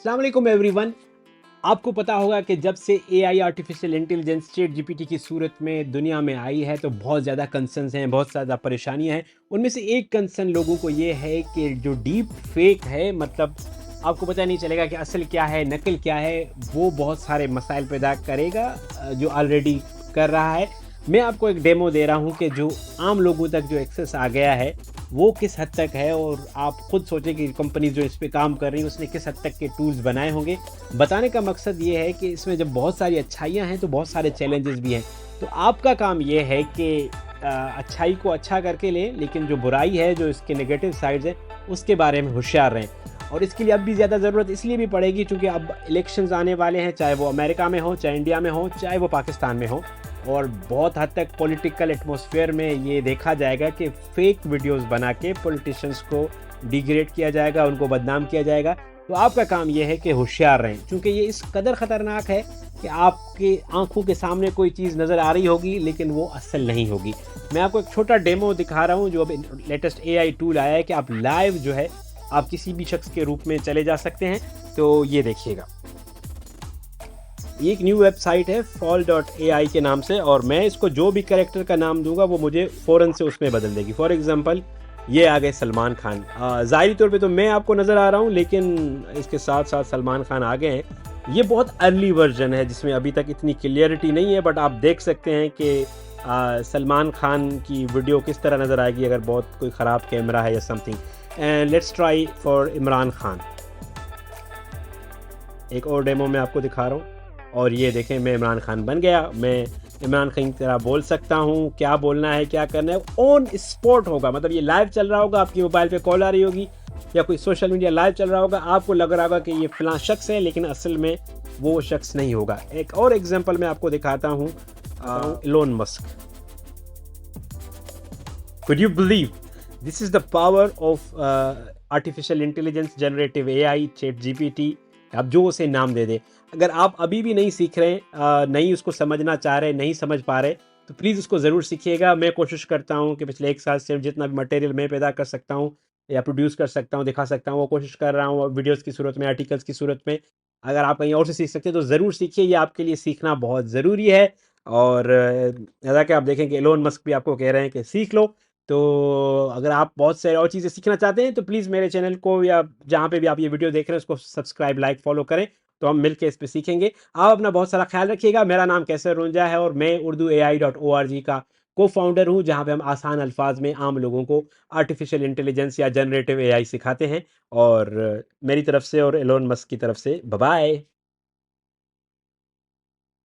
अस्सलाम वालेकुम एवरीवन। आपको पता होगा कि जब से AI artificial intelligence chat GPT की सूरत में दुनिया में आई है तो बहुत ज़्यादा कंसर्न्स हैं, बहुत ज़्यादा परेशानियां हैं। उनमें से एक कंसर्न लोगों को ये है कि जो डीप फेक है, मतलब आपको पता नहीं चलेगा कि असल क्या है, नकल क्या है। वो बहुत सारे मसाइल पैदा करेगा, जो ऑलरेडी कर रहा है। मैं आपको एक डेमो दे रहा हूँ कि जो आम लोगों तक जो एक्सेस आ गया है वो किस हद तक है, और आप खुद सोचें कि कंपनी जो इस पे काम कर रही है उसने किस हद तक के टूल्स बनाए होंगे। बताने का मकसद ये है कि इसमें जब बहुत सारी अच्छाइयाँ हैं तो बहुत सारे चैलेंजेस भी हैं। तो आपका काम ये है कि अच्छाई को अच्छा करके लें, लेकिन जो बुराई है, जो इसके नेगेटिव साइड्स हैं, उसके बारे में होशियार रहें। और इसके लिए अब भी ज़्यादा ज़रूरत इसलिए भी पड़ेगी क्योंकि अब इलेक्शंस आने वाले हैं, चाहे वो अमेरिका में हो, चाहे इंडिया में हो, चाहे वो पाकिस्तान में हो। और बहुत हद तक पॉलिटिकल एटमॉस्फेयर में ये देखा जाएगा कि फेक वीडियोस बना के पॉलिटिशियंस को डिग्रेड किया जाएगा, उनको बदनाम किया जाएगा। तो आपका काम ये है कि होशियार रहें, क्योंकि ये इस कदर ख़तरनाक है कि आपकी आंखों के सामने कोई चीज़ नज़र आ रही होगी लेकिन वो असल नहीं होगी। मैं आपको एक छोटा डेमो दिखा रहा हूँ जो अब लेटेस्ट एआई टूल आया है कि आप लाइव जो है आप किसी भी शख्स के रूप में चले जा सकते हैं। तो ये देखिएगा, ये एक न्यू वेबसाइट है fall.ai के नाम से, और मैं इसको जो भी कैरेक्टर का नाम दूंगा वो मुझे फ़ौरन से उसमें बदल देगी। फॉर एग्जांपल ये आ गए सलमान खान। ज़ाहिरी तौर पे तो मैं आपको नज़र आ रहा हूँ, लेकिन इसके साथ साथ सलमान खान आ गए हैं। ये बहुत अर्ली वर्जन है जिसमें अभी तक इतनी क्लियरिटी नहीं है, बट आप देख सकते हैं कि सलमान खान की वीडियो किस तरह नज़र आएगी अगर बहुत कोई ख़राब कैमरा है या something. And let's try for Imran Khan. एक और डेमो मैं आपको दिखा रहा हूँ, और ये देखें मैं इमरान खान बन गया। मैं इमरान खान की तरह बोल सकता हूँ, क्या बोलना है, क्या करना है, ऑन स्पॉट होगा। मतलब ये लाइव चल रहा होगा, आपकी मोबाइल पे कॉल आ रही होगी या कोई सोशल मीडिया लाइव चल रहा होगा, आपको लग रहा होगा कि ये फलां शख्स है, लेकिन असल में वो शख्स नहीं होगा। एक और एग्जाम्पल मैं आपको दिखाता हूँ, Elon Musk. Could you believe this is the power of artificial intelligence, generative AI, chat GPT, आप जो उसे नाम दे दें। अगर आप अभी भी नहीं सीख रहे हैं, नहीं उसको समझना चाह रहे, नहीं समझ पा रहे, तो प्लीज़ उसको ज़रूर सीखिएगा। मैं कोशिश करता हूँ कि पिछले 1 साल से जितना भी मटेरियल मैं पैदा कर सकता हूँ या प्रोड्यूस कर सकता हूँ, दिखा सकता हूँ, वो कोशिश कर रहा हूँ वीडियोज़ की सूरत में, आर्टिकल्स की सूरत में। अगर आप कहीं और से सीख सकते हैं तो ज़रूर सीखिए, ये आपके लिए सीखना बहुत ज़रूरी है। और जैसा कि आप देखें कि एलोन मस्क भी आपको कह रहे हैं कि सीख लो। तो अगर आप बहुत सारी और चीज़ें सीखना चाहते हैं तो प्लीज़ मेरे चैनल को, या जहाँ पे भी आप ये वीडियो देख रहे हैं, उसको सब्सक्राइब, लाइक, फॉलो करें। तो हम मिलके इस पे सीखेंगे। आप अपना बहुत सारा ख्याल रखिएगा। मेरा नाम कैसर रुंजा है और मैं urduai.org का को-फाउंडर हूँ, जहाँ पे हम आसान अल्फाज में आम लोगों को आर्टिफिशियल इंटेलिजेंस या जनरेटिव एआई सिखाते हैं। और मेरी तरफ से और एलोन मस्क की तरफ से बाय बाय।